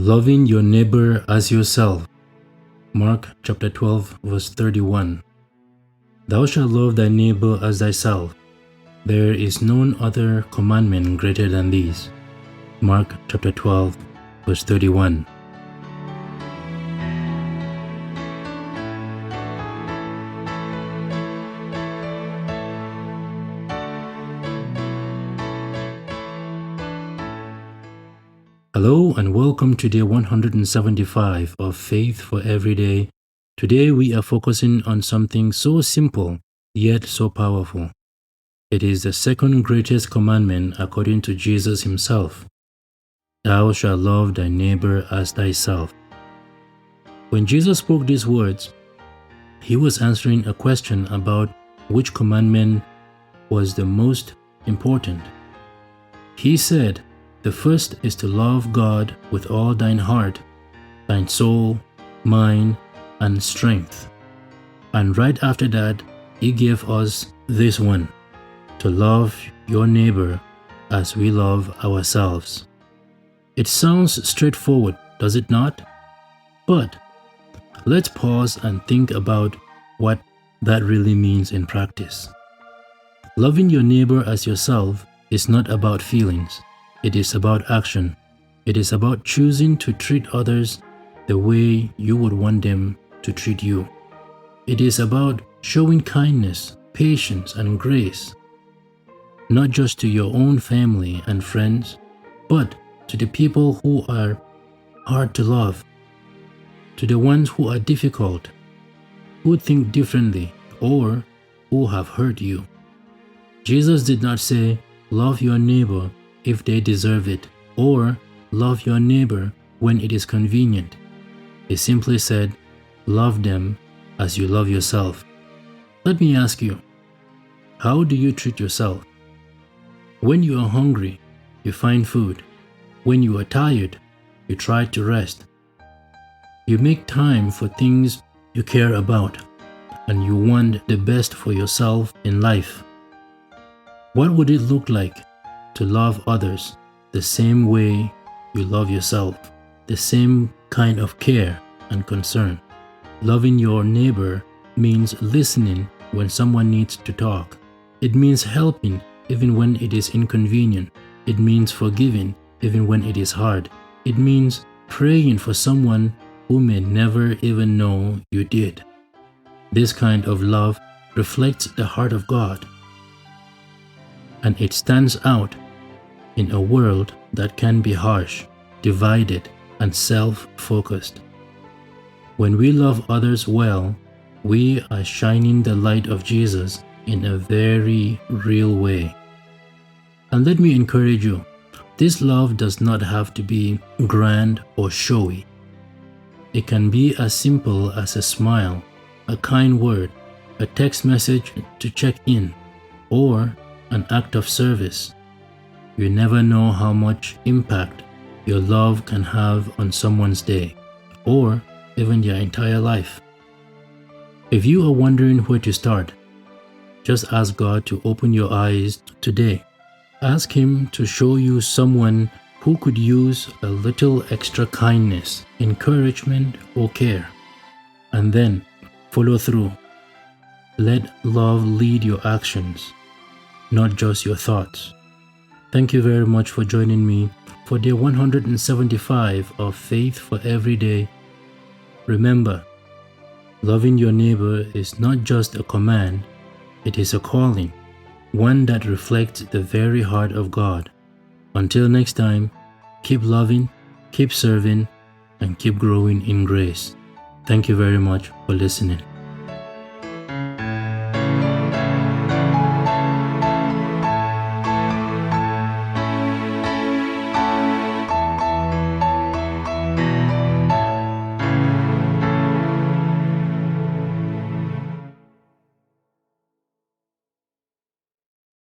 Loving your neighbor as yourself. Mark chapter 12 verse 31. Thou shalt love thy neighbor as thyself. There is none other commandment greater than these. Mark chapter 12 verse 31. Hello and welcome to day 175 of Faith for Everyday. Today we are focusing on something so simple yet so powerful. It is the second greatest commandment according to Jesus himself. Thou shalt love thy neighbor as thyself. When Jesus spoke these words, he was answering a question about which commandment was the most important. He said, the first is to love God with all thine heart, thine soul, mind, and strength. And right after that, he gave us this one, to love your neighbor as we love ourselves. It sounds straightforward, does it not? But let's pause and think about what that really means in practice. Loving your neighbor as yourself is not about feelings. It is about action. It is about choosing to treat others the way you would want them to treat you. It is about showing kindness, patience, and grace, not just to your own family and friends, but to the people who are hard to love, to the ones who are difficult, who think differently, or who have hurt you. Jesus did not say, love your neighbor if they deserve it, or love your neighbor when it is convenient. He simply said, love them as you love yourself. Let me ask you, how do you treat yourself? When you are hungry, you find food. When you are tired, you try to rest. You make time for things you care about, and you want the best for yourself in life. What would it look like to love others the same way you love yourself, the same kind of care and concern? Loving your neighbor means listening when someone needs to talk. It means helping even when it is inconvenient. It means forgiving even when it is hard. It means praying for someone who may never even know you did. This kind of love reflects the heart of God, and it stands out in a world that can be harsh, divided, and self-focused. When we love others well, we are shining the light of Jesus in a very real way. And let me encourage you, this love does not have to be grand or showy. It can be as simple as a smile, a kind word, a text message to check in, or an act of service. You never know how much impact your love can have on someone's day, or even their entire life. If you are wondering where to start, just ask God to open your eyes today. Ask Him to show you someone who could use a little extra kindness, encouragement, or care. And then follow through. Let love lead your actions, not just your thoughts. Thank you very much for joining me for day 175 of Faith for Everyday. Remember, loving your neighbor is not just a command, it is a calling, one that reflects the very heart of God. Until next time, keep loving, keep serving, and keep growing in grace. Thank you very much for listening.